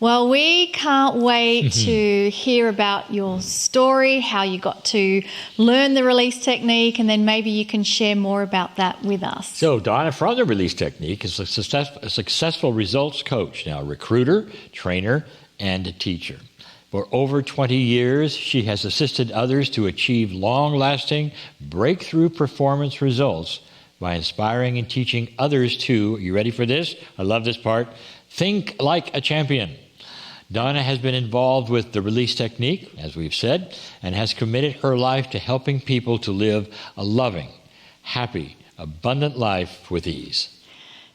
Well, we can't wait to hear about your story, how you got to learn the release technique, and then maybe you can share more about that with us. So Donna, from the release technique, is a successful results coach, now recruiter, trainer, and teacher. For over 20 years, she has assisted others to achieve long-lasting, breakthrough performance results by inspiring and teaching others to, you ready for this? I love this part, think like a champion. Donna has been involved with the release technique, as we've said, and has committed her life to helping people to live a loving, happy, abundant life with ease.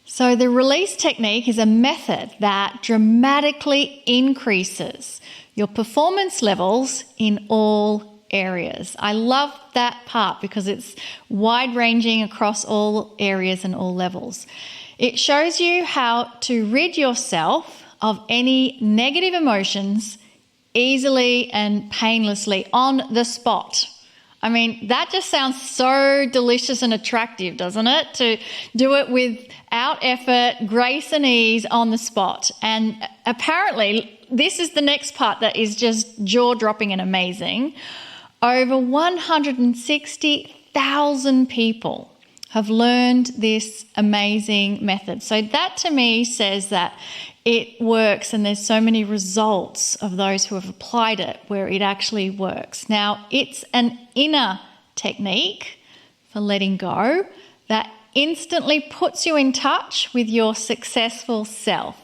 So the release technique is a method that dramatically increases your performance levels in all areas. I love that part because it's wide-ranging across all areas and all levels. It shows you how to rid yourself of any negative emotions easily and painlessly on the spot. I mean, that just sounds so delicious and attractive, doesn't it? To do it without effort, grace and ease on the spot. And apparently, this is the next part that is just jaw-dropping and amazing. Over 160,000 people have learned this amazing method. So that to me says that it works, and there's so many results of those who have applied it where it actually works. Now, it's an inner technique for letting go that instantly puts you in touch with your successful self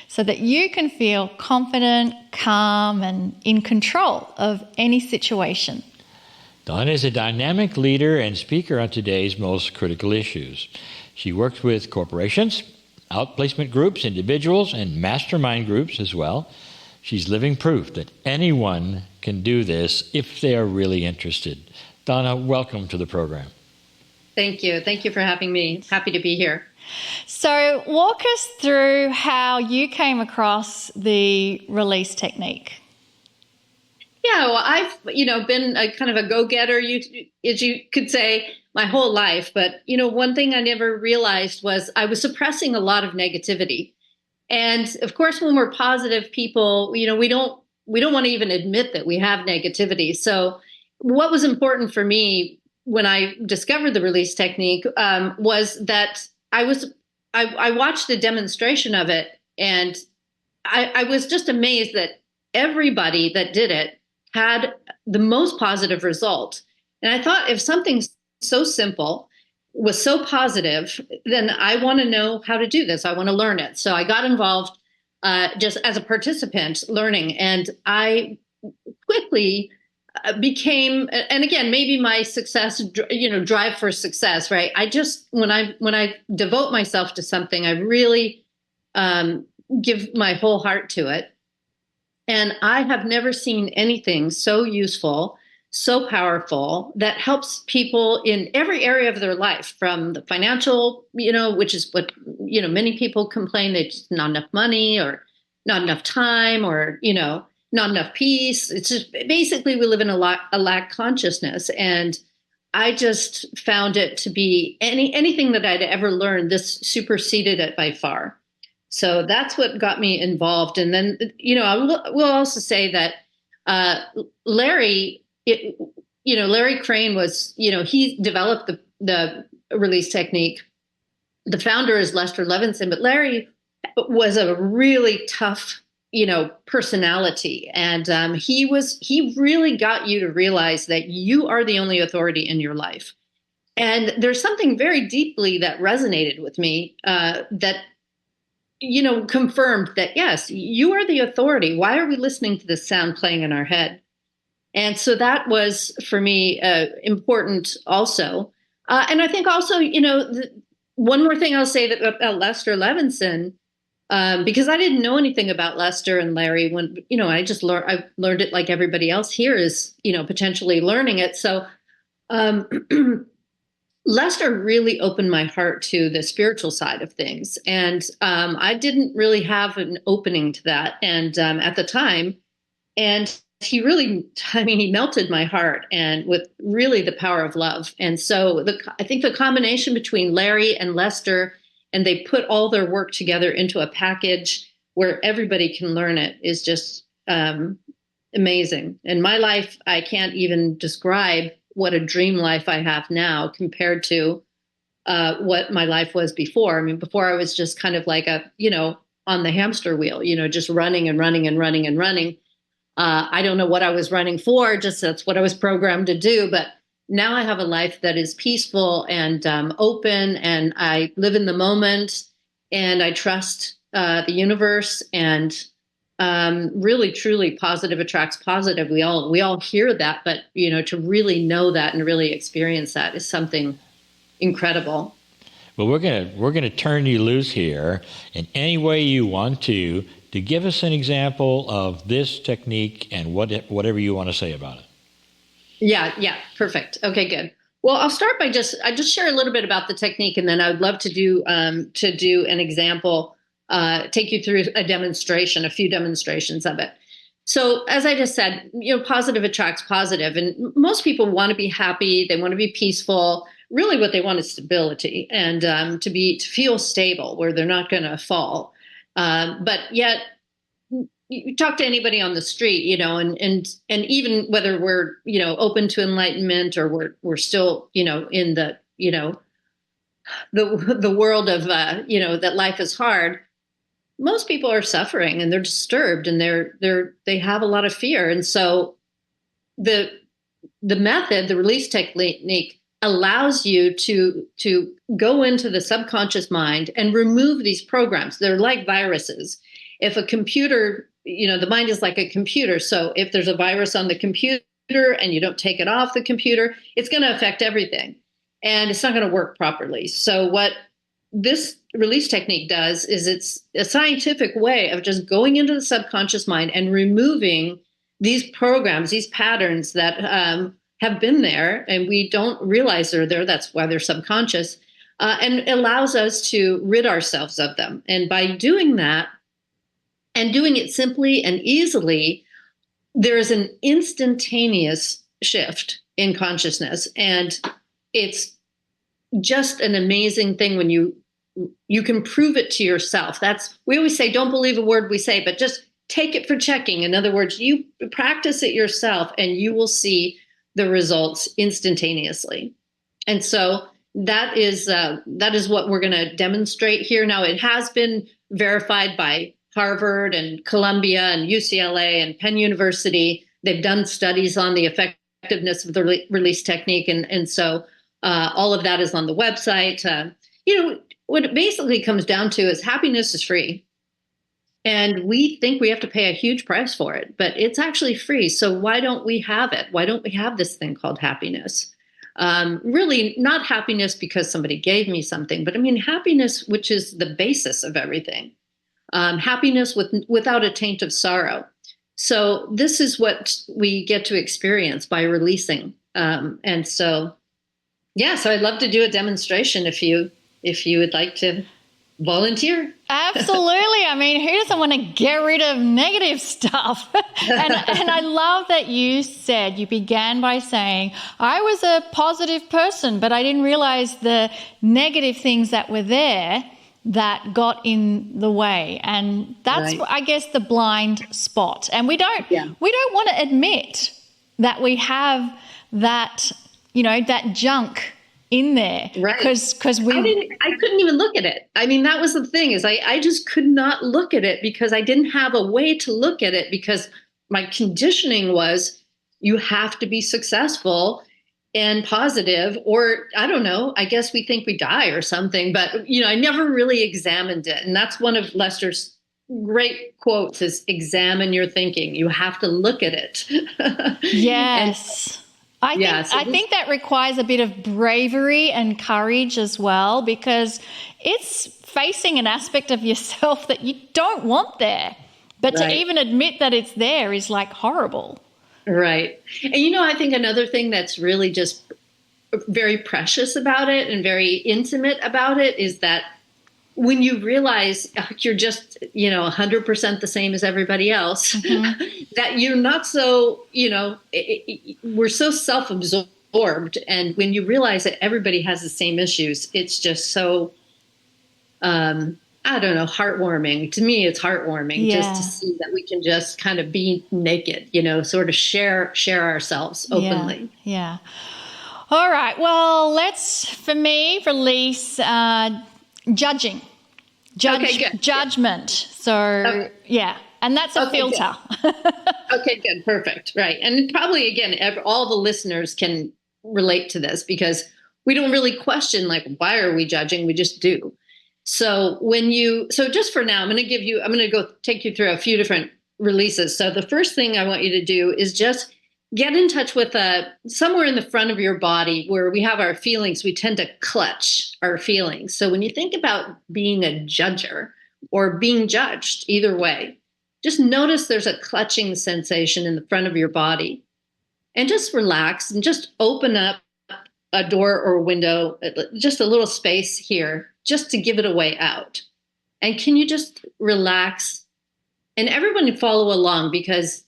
so that you can feel confident, calm, and in control of any situation. Donna is a dynamic leader and speaker on today's most critical issues. She works with corporations, outplacement groups, individuals, and mastermind groups as well. She's living proof that anyone can do this if they are really interested. Donna, welcome to the program. Thank you. Thank you for having me. Happy to be here. So walk us through how you came across the release technique. Yeah, well, I've, been a kind of a go-getter, as you could say, my whole life. But, one thing I never realized was I was suppressing a lot of negativity. And of course, when we're positive people, we don't want to even admit that we have negativity. So what was important for me when I discovered the release technique was that I watched a demonstration of it, and I was just amazed that everybody that did it had the most positive result. And I thought, if something so simple was so positive, then I want to know how to do this. I want to learn it. So I got involved just as a participant learning, and I quickly became, and again, maybe my success, drive for success, right? I just, when I devote myself to something, I really give my whole heart to it. And I have never seen anything so useful, so powerful, that helps people in every area of their life, from the financial, which is what, many people complain that it's not enough money or not enough time or, not enough peace. It's just basically we live in a lack consciousness. And I just found it to be anything that I'd ever learned, this superseded it by far. So that's what got me involved. And then, I will also say that Larry Kryon was, he developed the release technique. The founder is Lester Levinson, but Larry was a really tough, personality. And he really got you to realize that you are the only authority in your life. And there's something very deeply that resonated with me that confirmed that, yes, you are the authority. Why are we listening to this sound playing in our head? And so that was, for me, important also. And I think also, one more thing I'll say about Lester Levinson, because I didn't know anything about Lester and Larry when, I learned it like everybody else here is, potentially learning it. So Lester really opened my heart to the spiritual side of things. And I didn't really have an opening to that. And at the time, and he really, he melted my heart, and with really the power of love. And so I think the combination between Larry and Lester, and they put all their work together into a package where everybody can learn it is just amazing. And my life, I can't even describe what a dream life I have now compared to what my life was before. I mean, before I was just kind of like on the hamster wheel, just running and running and running and running. I don't know what I was running for, just that's what I was programmed to do. But now I have a life that is peaceful and open, and I live in the moment, and I trust the universe, and really, truly, positive attracts positive. We all hear that, but to really know that and really experience that is something incredible. Well, we're gonna turn you loose here in any way you want to give us an example of this technique and whatever you want to say about it. Yeah, perfect. Okay, good. Well, I'll start by I just share a little bit about the technique, and then I would love to do an example, take you through a few demonstrations of it. So, as I just said, positive attracts positive, and most people want to be happy. They want to be peaceful. Really, what they want is stability and to feel stable, where they're not going to fall. But yet, you talk to anybody on the street, and even whether we're open to enlightenment or we're still in the the world of that life is hard. Most people are suffering and they're disturbed and they have a lot of fear, and so the method, the release technique, allows you to go into the subconscious mind and remove these programs. They're like viruses. If a computer, the mind is like a computer. So if there's a virus on the computer and you don't take it off the computer, it's going to affect everything and it's not going to work properly. So what this release technique does is it's a scientific way of just going into the subconscious mind and removing these programs, these patterns that have been there and we don't realize they're there. That's why they're subconscious, and it allows us to rid ourselves of them. And by doing that and doing it simply and easily, there is an instantaneous shift in consciousness. And it's just an amazing thing when you can prove it to yourself. We always say, don't believe a word we say, but just take it for checking. In other words, you practice it yourself and you will see the results instantaneously. And so that is what we're going to demonstrate here. Now, it has been verified by Harvard and Columbia and UCLA and Penn University. They've done studies on the effectiveness of the release technique. And so all of that is on the website. What it basically comes down to is happiness is free. And we think we have to pay a huge price for it, but it's actually free. So why don't we have it? Why don't we have this thing called happiness? Really not happiness because somebody gave me something, but I mean happiness, which is the basis of everything. Happiness without a taint of sorrow. So this is what we get to experience by releasing. And so I'd love to do a demonstration if you would like to volunteer. Absolutely. I mean, who doesn't want to get rid of negative stuff? and I love that you began by saying, I was a positive person, but I didn't realize the negative things that were there that got in the way. And that's, right, I guess, the blind spot. And we don't want to admit that we have that, that junk in there, right? Because I couldn't even look at it. I mean, that was the thing, is I just could not look at it because I didn't have a way to look at it, because my conditioning was you have to be successful and positive, or I don't know, I guess we think we die or something, but I never really examined it. And that's one of Lester's great quotes, is examine your thinking. You have to look at it. Yes. I think that requires a bit of bravery and courage as well, because it's facing an aspect of yourself that you don't want there. But to even admit that it's there is like horrible. Right. And I think another thing that's really just very precious about it and very intimate about it is that when you realize you're just, 100% the same as everybody else, mm-hmm. that you're not so, we're so self-absorbed. And when you realize that everybody has the same issues, it's just so, I I don't know, heartwarming. To me, it's heartwarming just to Yeah. see that we can just kind of be naked, sort of share ourselves Yeah. openly. Yeah. All right. Well, let's, for me, release judging, Okay, good. judgment. So, Okay, yeah. And that's a okay, good. filter. Okay, good. Perfect. Right. And probably, again, all the listeners can relate to this because we don't really question, like, why are we judging? We just do. So just for now, I'm going to go take you through a few different releases. So the first thing I want you to do is just get in touch with somewhere in the front of your body where we have our feelings. We tend to clutch our feelings. So when you think about being a judger or being judged, either way, just notice there's a clutching sensation in the front of your body and just relax and just open up a door or a window, just a little space here, just to give it a way out. And can you just relax? And everyone follow along because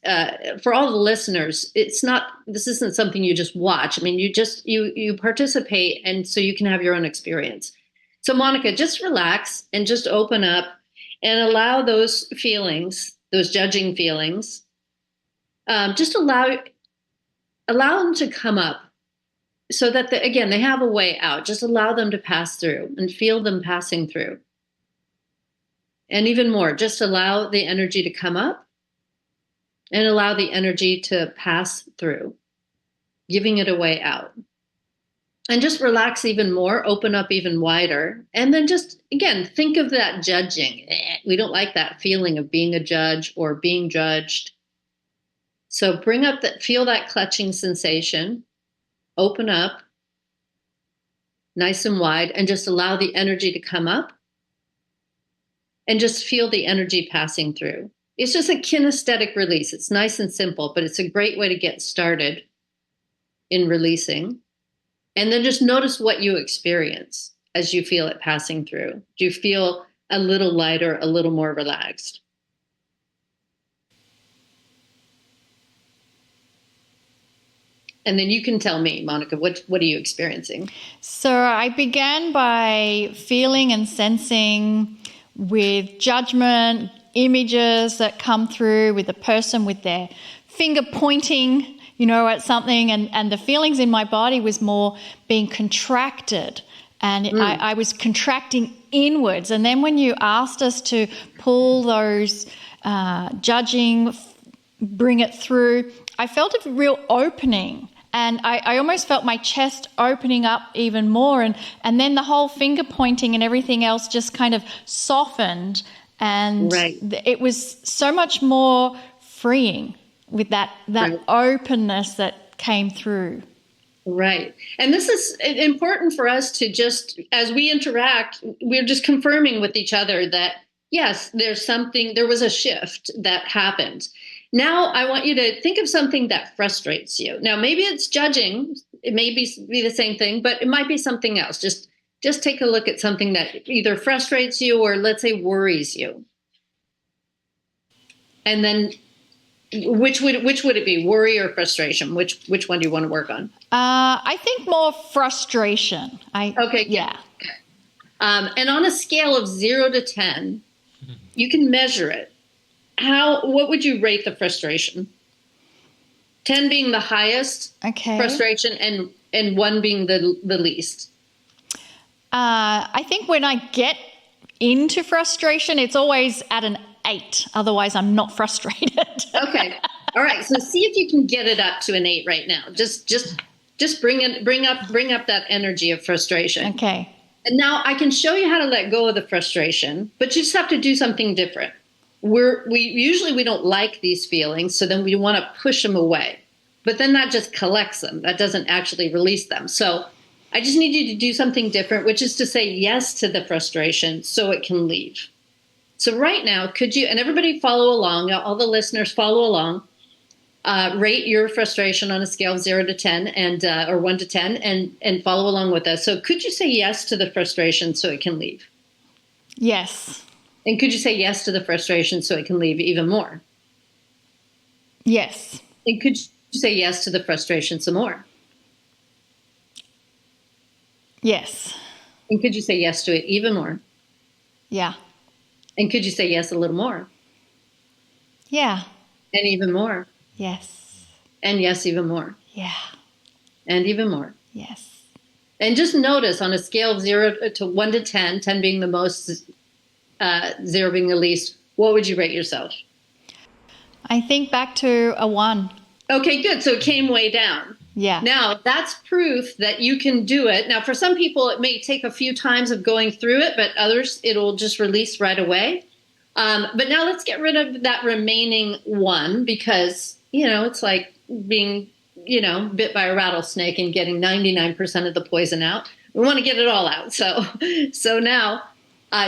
for all the listeners, this isn't something you just watch. I mean, you participate, and so you can have your own experience. So Monica, just relax and just open up and allow those feelings, those judging feelings, just allow them to come up so that, again, they have a way out. Just allow them to pass through and feel them passing through. And even more, just allow the energy to come up and allow the energy to pass through, giving it a way out. And just relax even more, open up even wider. And then just, again, think of that judging. We don't like that feeling of being a judge or being judged. So feel that clutching sensation, open up nice and wide, and just allow the energy to come up and just feel the energy passing through. It's just a kinesthetic release. It's nice and simple, but it's a great way to get started in releasing. And then just notice what you experience as you feel it passing through. Do you feel a little lighter, a little more relaxed? And then you can tell me, Monica, what are you experiencing? So I began by feeling and sensing with judgment, images that come through with the person with their finger pointing, at something. And the feelings in my body was more being contracted. And I was contracting inwards. And then when you asked us to pull those judging, bring it through, I felt a real opening. And I almost felt my chest opening up even more. And then the whole finger pointing and everything else just kind of softened. And It was so much more freeing with that openness that came through. Right. And this is important for us to just, as we interact, we're just confirming with each other that, yes, there was a shift that happened. Now I want you to think of something that frustrates you. Now, maybe it's judging. It may be the same thing, but it might be something else. Just take a look at something that either frustrates you or, let's say, worries you. And then which would it be, worry or frustration? Which one do you want to work on? I think more frustration. Okay. Yeah. And on a scale of 0 to 10, you can measure it. What would you rate the frustration? 10 being the highest frustration and 1 being the least. I think when I get into frustration, it's always at an 8. Otherwise, I'm not frustrated. Okay. All right. So see if you can get it up to an 8 right now. Just bring up that energy of frustration. Okay. And now I can show you how to let go of the frustration, but you just have to do something different. We don't like these feelings, so then we want to push them away. But then that just collects them. That doesn't actually release them. So I just need you to do something different, which is to say yes to the frustration so it can leave. So right now, could you, and everybody follow along, all the listeners follow along, rate your frustration on a scale of 0 to 10 or 1 to 10 and follow along with us. So could you say yes to the frustration so it can leave? Yes. And could you say yes to the frustration so it can leave even more? Yes. And could you say yes to the frustration some more? Yes. And could you say yes to it even more? Yeah. And could you say yes a little more? Yeah. And even more? Yes. And yes, even more? Yeah. And even more? Yes. And just notice on a scale of 0 to 1 to 10, 10 being the most, 0 being the least, what would you rate yourself? I think back to a 1. Okay, good. So it came way down. Yeah. Now, that's proof that you can do it. Now, for some people, it may take a few times of going through it, but others, it'll just release right away. But now let's get rid of that remaining 1 because, it's like being, bit by a rattlesnake and getting 99% of the poison out. We want to get it all out. So now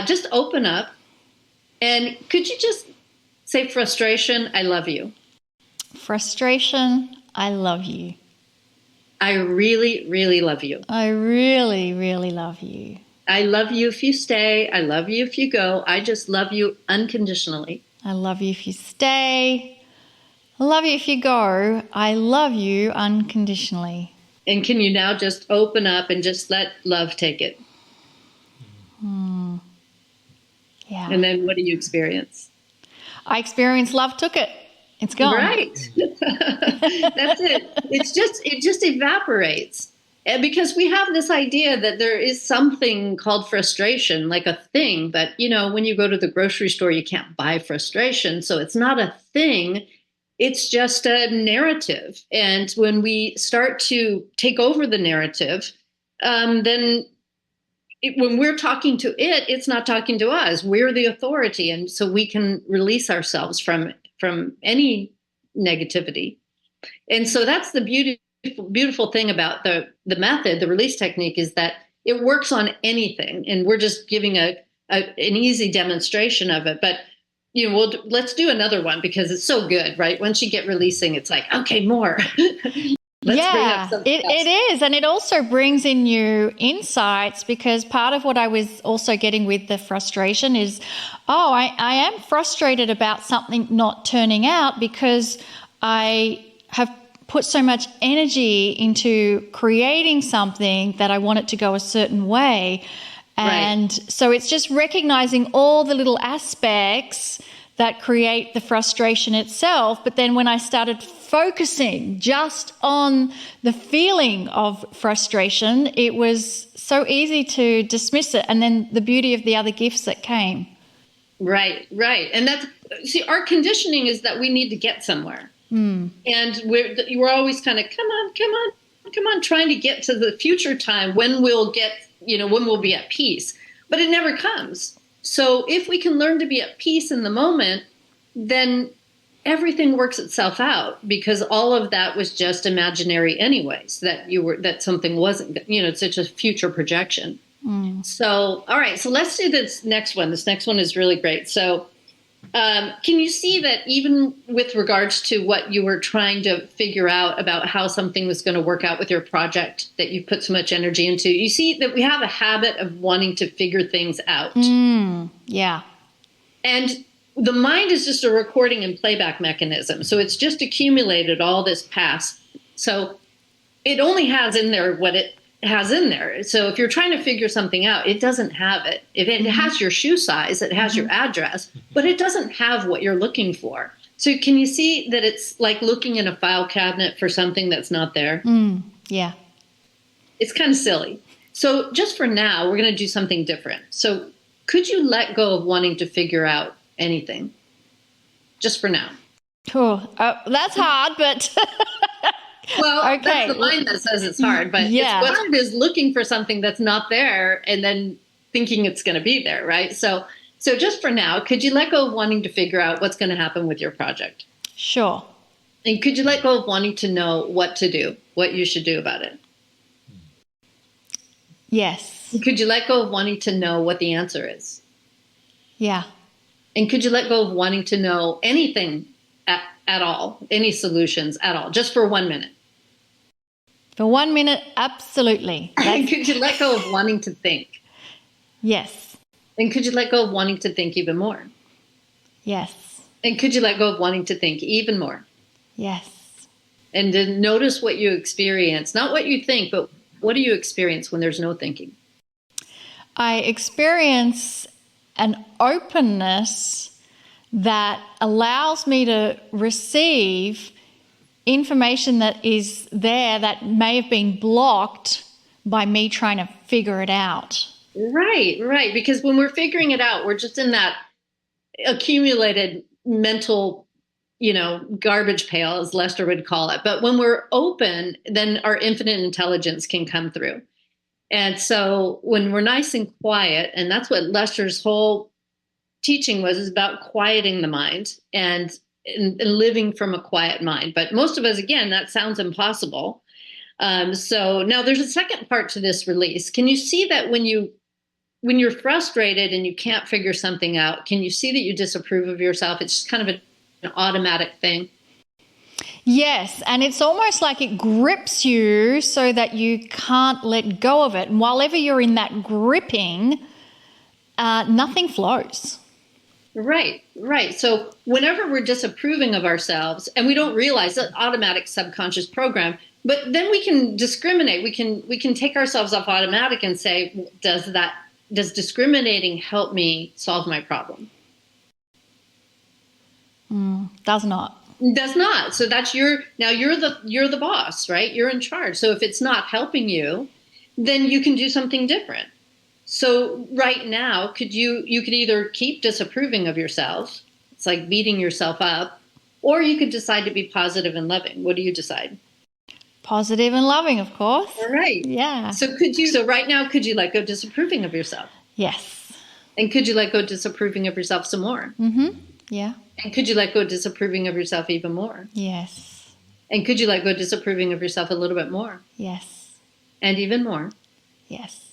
just open up. And could you just say frustration, I love you. Frustration, I love you. I really, really love you. I really, really love you. I love you if you stay. I love you if you go. I just love you unconditionally. I love you if you stay. I love you if you go. I love you unconditionally. And can you now just open up and just let love take it? Yeah. And then what do you experience? I experience love took it. It's gone. Right. That's it. It just evaporates. And because we have this idea that there is something called frustration, like a thing, but when you go to the grocery store, you can't buy frustration. So it's not a thing. It's just a narrative. And when we start to take over the narrative, then when we're talking to it, it's not talking to us. We're the authority. And so we can release ourselves from any negativity. And so that's the beautiful thing about the method, the release technique, is that it works on anything. And we're just giving an easy demonstration of it. But let's do another one because it's so good, right? Once you get releasing, it's like, okay, more. It is. And it also brings in new insights because part of what I was also getting with the frustration is, I am frustrated about something not turning out because I have put so much energy into creating something that I want it to go a certain way. And so it's just recognizing all the little aspects that create the frustration itself. But then when I started focusing just on the feeling of frustration, it was so easy to dismiss it. And then the beauty of the other gifts that came. Right. And our conditioning is that we need to get somewhere. And we're always kind of, come on, trying to get to the future time when we'll get, when we'll be at peace. But it never comes. So if we can learn to be at peace in the moment, then everything works itself out because all of that was just imaginary anyways, that something wasn't, it's such a future projection. So, all right, so let's do this next one. This next one is really great. So can you see that even with regards to what you were trying to figure out about how something was going to work out with your project that you put so much energy into, you see that we have a habit of wanting to figure things out. Yeah. And the mind is just a recording and playback mechanism. So it's just accumulated all this past. So it only has in there what it has in there. So if you're trying to figure something out, it doesn't have it. If it has your shoe size, it has your address, but it doesn't have what you're looking for. So can you see that it's like looking in a file cabinet for something that's not there? Yeah. It's kind of silly. So just for now, we're going to do something different. So could you let go of wanting to figure out anything? Just for now. Cool. That's hard, but... Well, okay. That's the mind that says it's hard, but it's what hard is looking for something that's not there and then thinking it's going to be there, right? So just for now, could you let go of wanting to figure out what's going to happen with your project? Sure. And could you let go of wanting to know what to do, what you should do about it? Yes. And could you let go of wanting to know what the answer is? Yeah. And could you let go of wanting to know anything at all, any solutions at all, just for 1 minute? For 1 minute, absolutely. And could you let go of wanting to think? Yes. And could you let go of wanting to think even more? Yes. And could you let go of wanting to think even more? Yes. And then notice what you experience, not what you think, but what do you experience when there's no thinking? I experience an openness that allows me to receive information that is there that may have been blocked by me trying to figure it out. Right, right. Because when we're figuring it out, we're just in that accumulated mental, garbage pail, as Lester would call it. But when we're open, then our infinite intelligence can come through. And so when we're nice and quiet, and that's what Lester's whole teaching was, is about quieting the mind and living from a quiet mind. But most of us, again, that sounds impossible. So now there's a second part to this release. Can you see that when you're frustrated and you can't figure something out, can you see that you disapprove of yourself? It's just kind of an automatic thing. Yes, and it's almost like it grips you so that you can't let go of it. And while ever you're in that gripping, nothing flows. Right, right. So whenever we're disapproving of ourselves, and we don't realize that automatic subconscious program, but then we can discriminate. We can take ourselves off automatic and say, does discriminating help me solve my problem? Does not. Does not. So that's you're the boss, right? You're in charge. So if it's not helping you, then you can do something different. So right now, you could either keep disapproving of yourself, it's like beating yourself up, or you could decide to be positive and loving. What do you decide? Positive and loving, of course. All right. Yeah. So right now, could you let go disapproving of yourself? Yes. And could you let go disapproving of yourself some more? Mm-hmm. Yeah. And could you let go disapproving of yourself even more? Yes. And could you let go disapproving of yourself a little bit more? Yes. And even more? Yes.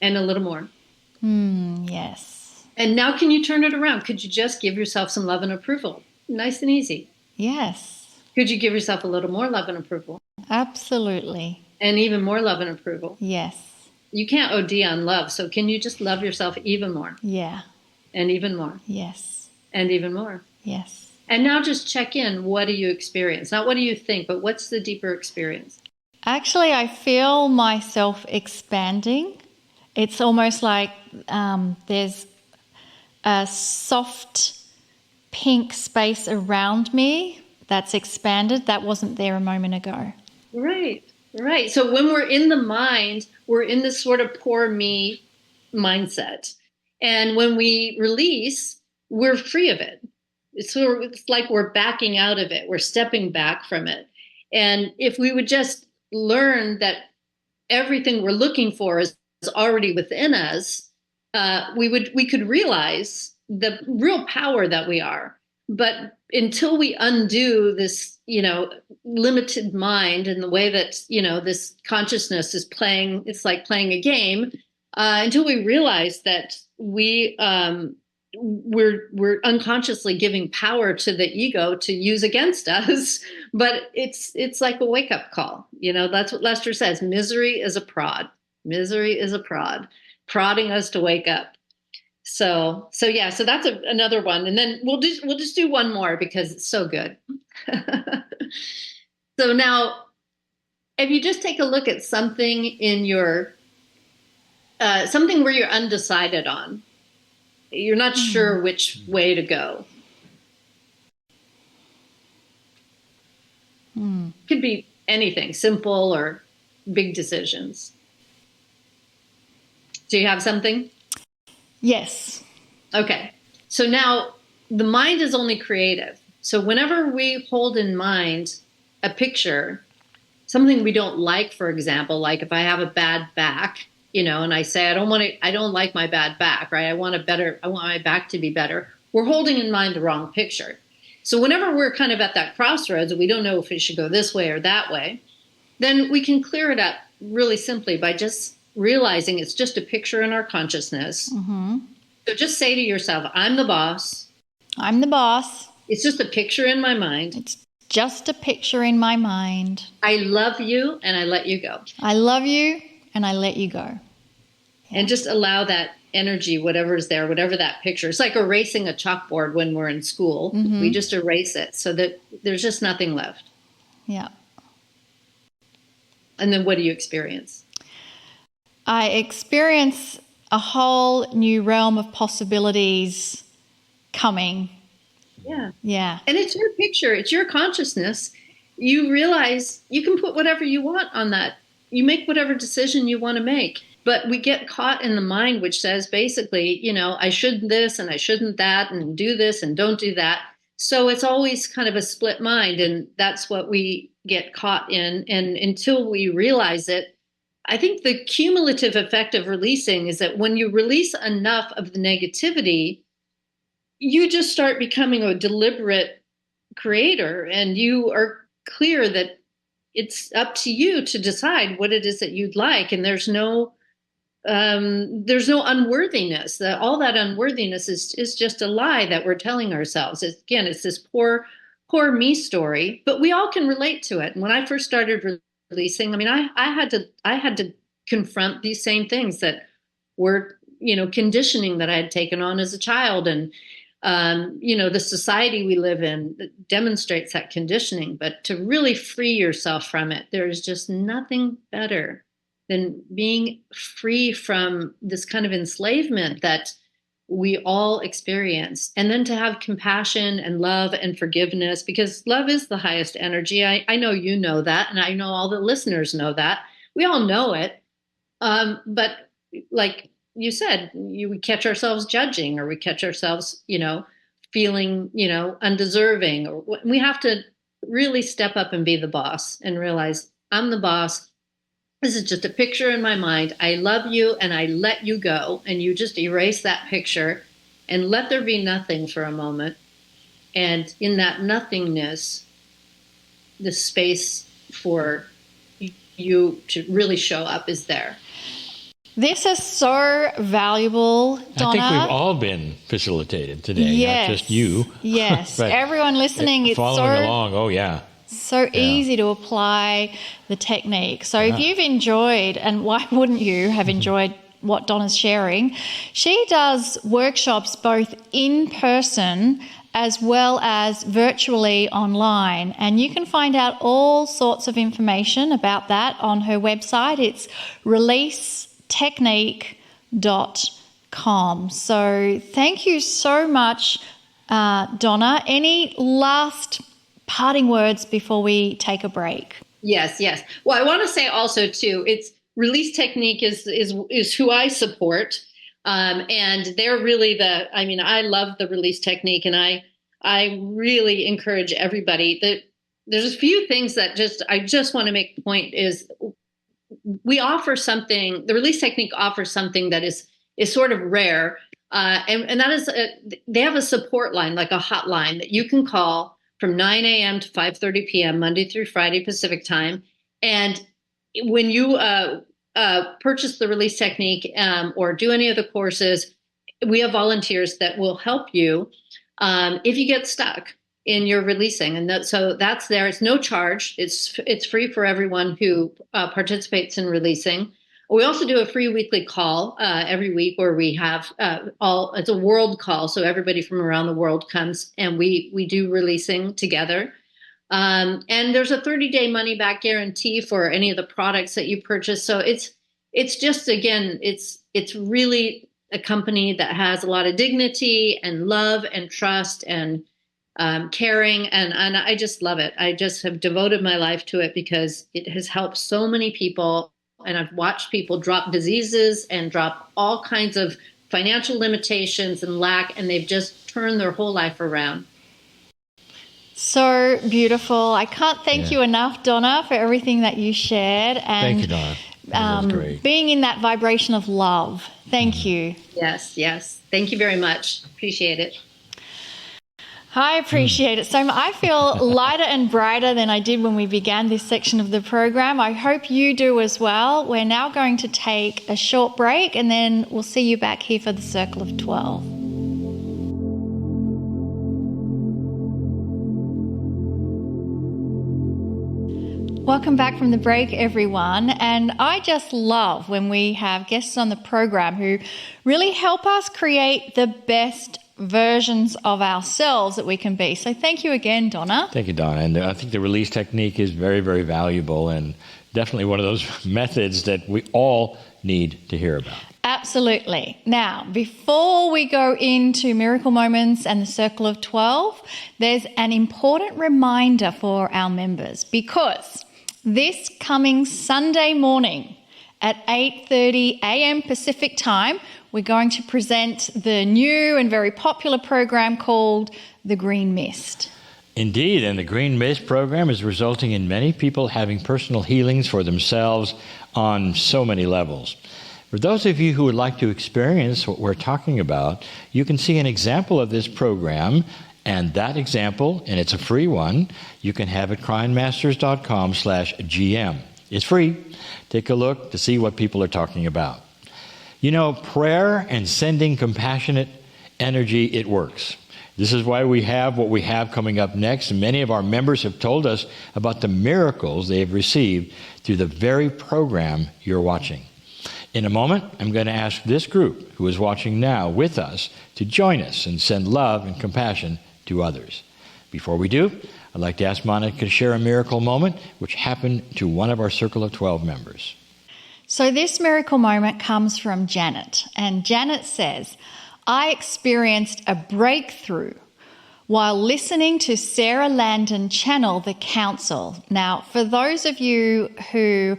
And a little more? Yes. And now can you turn it around? Could you just give yourself some love and approval? Nice and easy. Yes. Could you give yourself a little more love and approval? Absolutely. And even more love and approval? Yes. You can't OD on love, so can you just love yourself even more? Yeah. And even more? Yes. And even more? Yes. And now just check in. What do you experience? Not what do you think, but what's the deeper experience? Actually, I feel myself expanding. It's almost like there's a soft pink space around me that's expanded. That wasn't there a moment ago. Right, right. So when we're in the mind, we're in this sort of poor me mindset. And when we release, we're free of it. It's like we're backing out of it. We're stepping back from it. And if we would just learn that everything we're looking for is already within us, we could realize the real power that we are. But until we undo this, limited mind and the way that, this consciousness is playing, it's like playing a game, until we realize that we're unconsciously giving power to the ego to use against us. But it's like a wake-up call. That's what Lester says. Misery is a prod. Misery is a prod, prodding us to wake up. So that's another one. And then we'll just do one more because it's so good. So now, if you just take a look at something in your, something where you're undecided on, you're not sure which way to go. Could be anything, simple or big decisions. Do you have something? Yes. Okay. So now the mind is only creative. So whenever we hold in mind a picture, something we don't like, for example, like if I have a bad back, and I say, I don't like my bad back, right? I want my back to be better. We're holding in mind the wrong picture. So whenever we're kind of at that crossroads and we don't know if we should go this way or that way, then we can clear it up really simply by just realizing it's just a picture in our consciousness. Mm-hmm. So just say to yourself, I'm the boss. I'm the boss. It's just a picture in my mind. It's just a picture in my mind. I love you and I let you go. I love you and I let you go. Yeah. And just allow that energy, whatever is there, whatever that picture. It's like erasing a chalkboard when we're in school. Mm-hmm. We just erase it so that there's just nothing left. Yeah. And then what do you experience? I experience a whole new realm of possibilities coming. Yeah. Yeah. And it's your picture, it's your consciousness. You realize you can put whatever you want on that. You make whatever decision you want to make. But we get caught in the mind, which says basically, I should this and I shouldn't that, and do this and don't do that. So it's always kind of a split mind. And that's what we get caught in. And until we realize it, I think the cumulative effect of releasing is that when you release enough of the negativity, you just start becoming a deliberate creator, and you are clear that it's up to you to decide what it is that you'd like. And there's no unworthiness. All that unworthiness is just a lie that we're telling ourselves. It's this poor me story, but we all can relate to it. And when I first started releasing, I had to confront these same things that were, conditioning that I had taken on as a child. And, the society we live in demonstrates that conditioning, but to really free yourself from it, there's just nothing better than being free from this kind of enslavement that we all experience. And then to have compassion and love and forgiveness, because love is the highest energy. I know you know that, and I know all the listeners know that. We all know it. But like you said, we catch ourselves judging, or we catch ourselves, feeling, undeserving. Or we have to really step up and be the boss and realize I'm the boss. This is just a picture in my mind. I love you and I let you go. And you just erase that picture and let there be nothing for a moment. And in that nothingness, the space for you to really show up is there. This is so valuable, Donna. I think we've all been facilitated today, yes. Not just you. Yes, everyone listening, it's following along. Oh, yeah. So easy to apply the technique. So if you've enjoyed, and why wouldn't you have enjoyed what Donna's sharing, she does workshops both in person as well as virtually online. And you can find out all sorts of information about that on her website. It's releasetechnique.com. So thank you so much, Donna. Any last parting words before we take a break? Yes. Well, I want to say also too, it's Release Technique is who I support. And they're really I love the Release Technique, and I really encourage everybody that there's a few things that I just want to make the point is we offer something, the Release Technique offers something that is sort of rare. And that is, they have a support line, like a hotline that you can call from 9 a.m. to 5:30 p.m., Monday through Friday, Pacific time. And when you purchase the Release Technique or do any of the courses, we have volunteers that will help you if you get stuck in your releasing. And so that's there. It's no charge. It's free for everyone who participates in releasing. We also do a free weekly call every week where we have it's a world call. So everybody from around the world comes and we do releasing together. And there's a 30-day money back guarantee for any of the products that you purchase. So it's just, again, it's really a company that has a lot of dignity and love and trust and caring. And I just love it. I just have devoted my life to it because it has helped so many people. And I've watched people drop diseases and drop all kinds of financial limitations and lack, and they've just turned their whole life around. So beautiful. I can't thank you enough, Donna, for everything that you shared. And thank you, Donna. That was great. Being in that vibration of love. Thank you. Yes. Thank you very much. Appreciate it. I appreciate it so much. I feel lighter and brighter than I did when we began this section of the program. I hope you do as well. We're now going to take a short break, and then we'll see you back here for the Circle of 12. Welcome back from the break, everyone. And I just love when we have guests on the program who really help us create the best versions of ourselves that we can be. So thank you again, Donna. Thank you, Donna. And I think the release technique is very, very valuable and definitely one of those methods that we all need to hear about. Absolutely. Now, before we go into Miracle Moments and the Circle of 12, there's an important reminder for our members, because this coming Sunday morning at 8:30 a.m. Pacific time, we're going to present the new and very popular program called The Green Mist. Indeed, and the Green Mist program is resulting in many people having personal healings for themselves on so many levels. For those of you who would like to experience what we're talking about, you can see an example of this program, and that example, and it's a free one, you can have at cryonmasters.com/GM. It's free. Take a look to see what people are talking about. You know, prayer and sending compassionate energy, it works. This is why we have what we have coming up next. And many of our members have told us about the miracles they have received through the very program you're watching. In a moment, I'm going to ask this group who is watching now with us to join us and send love and compassion to others. Before we do, I'd like to ask Monica to share a miracle moment which happened to one of our Circle of 12 members. So this miracle moment comes from Janet, and Janet says, I experienced a breakthrough while listening to Sarah Landon channel The Council. Now, for those of you who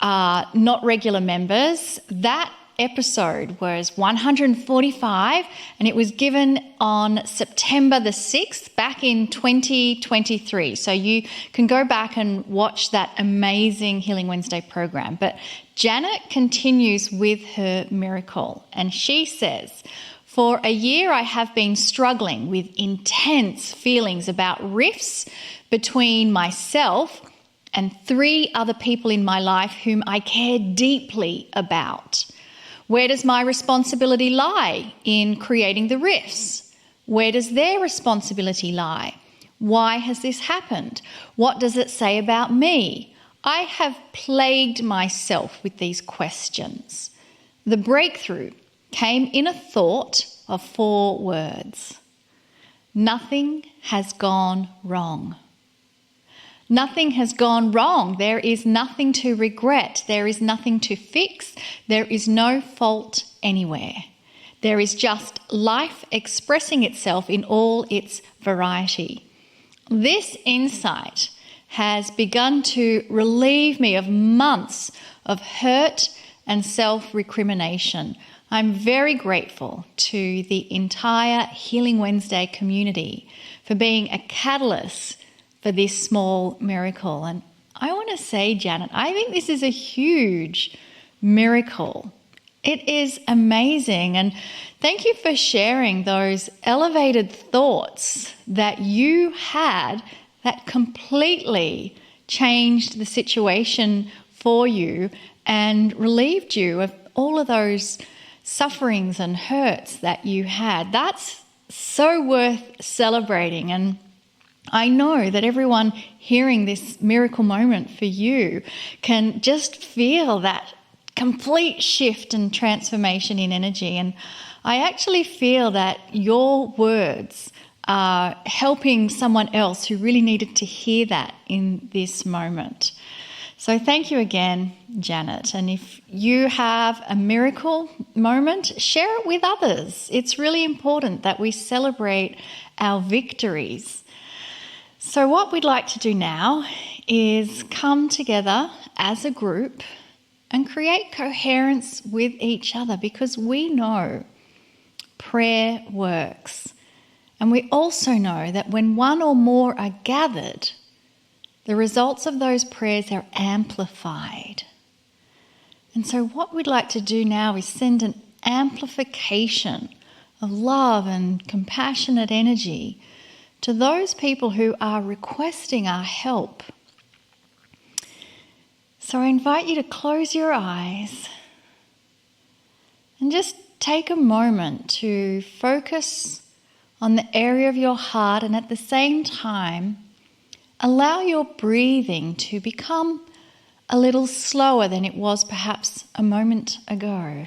are not regular members, that episode was 145, and it was given on September the 6th back in 2023. So you can go back and watch that amazing Healing Wednesday program. But Janet continues with her miracle, and she says, for a year I have been struggling with intense feelings about rifts between myself and 3 other people in my life whom I care deeply about. Where does my responsibility lie in creating the rifts? Where does their responsibility lie? Why has this happened? What does it say about me? I have plagued myself with these questions. The breakthrough came in a thought of 4 words. Nothing has gone wrong. Nothing has gone wrong. There is nothing to regret. There is nothing to fix. There is no fault anywhere. There is just life expressing itself in all its variety. This insight has begun to relieve me of months of hurt and self-recrimination. I'm very grateful to the entire Healing Wednesday community for being a catalyst for this small miracle. And I want to say, Janet, I think this is a huge miracle. It is amazing. And thank you for sharing those elevated thoughts that you had that completely changed the situation for you and relieved you of all of those sufferings and hurts that you had. That's so worth celebrating. And I know that everyone hearing this miracle moment for you can just feel that complete shift and transformation in energy. And I actually feel that your words are helping someone else who really needed to hear that in this moment. So thank you again, Janet. And if you have a miracle moment, share it with others. It's really important that we celebrate our victories. So what we'd like to do now is come together as a group and create coherence with each other, because we know prayer works. And we also know that when one or more are gathered, the results of those prayers are amplified. And so what we'd like to do now is send an amplification of love and compassionate energy to those people who are requesting our help. So I invite you to close your eyes and just take a moment to focus on the area of your heart, and at the same time, allow your breathing to become a little slower than it was perhaps a moment ago.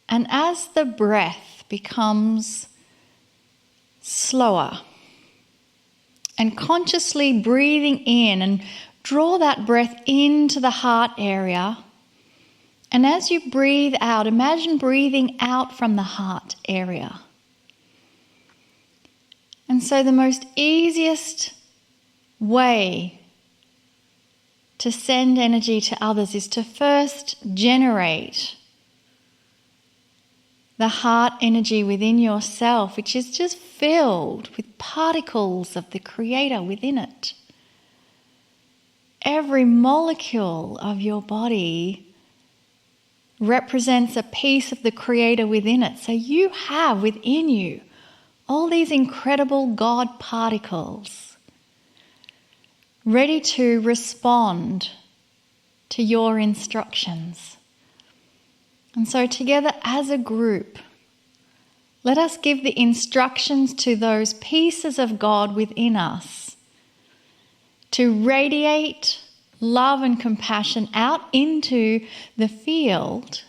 And as the breath becomes slower, and consciously breathing in, and draw that breath into the heart area, And as you breathe out, imagine breathing out from the heart area. And so the most easiest way to send energy to others is to first generate the heart energy within yourself, which is just filled with particles of the Creator within it. Every molecule of your body represents a piece of the Creator within it. So you have within you all these incredible God particles ready to respond to your instructions. And so together as a group, let us give the instructions to those pieces of God within us to radiate love and compassion out into the field,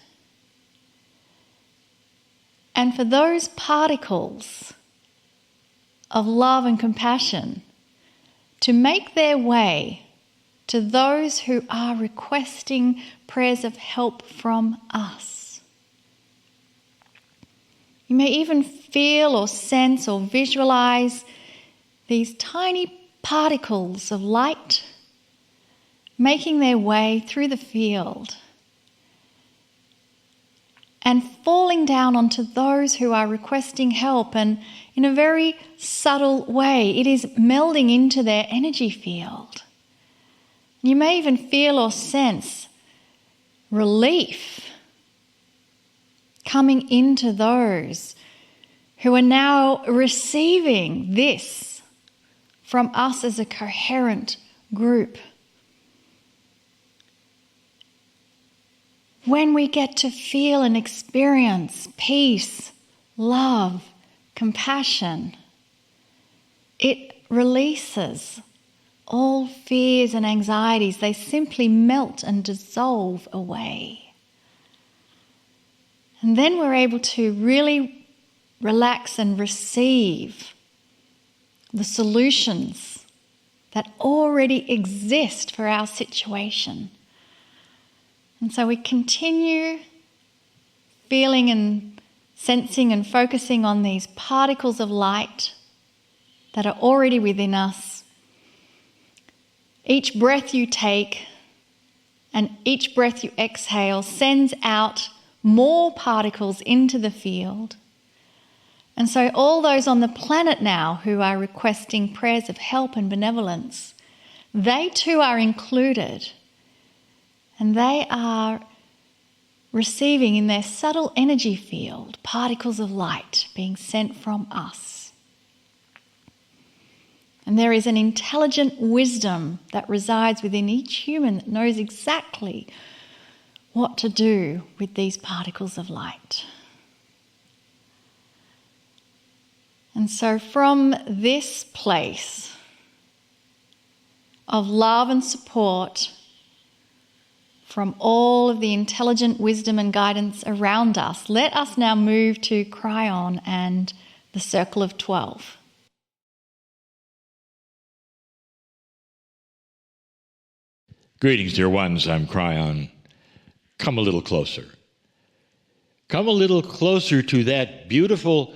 and for those particles of love and compassion to make their way to those who are requesting prayers of help from us. You may even feel or sense or visualize these tiny particles of light making their way through the field and falling down onto those who are requesting help, and in a very subtle way it is melding into their energy field. You may even feel or sense relief coming into those who are now receiving this from us as a coherent group. When we get to feel and experience peace, love, compassion, it releases all fears and anxieties. They simply melt and dissolve away. And then we're able to really relax and receive the solutions that already exist for our situation. And so we continue feeling and sensing and focusing on these particles of light that are already within us. Each breath you take and each breath you exhale sends out more particles into the field. And so all those on the planet now who are requesting prayers of help and benevolence, they too are included. And they are receiving in their subtle energy field particles of light being sent from us. And there is an intelligent wisdom that resides within each human that knows exactly what to do with these particles of light. And so from this place of love and support from all of the intelligent wisdom and guidance around us, let us now move to Kryon and the Circle of 12. Greetings, dear ones. I'm Kryon. Come a little closer. Come a little closer to that beautiful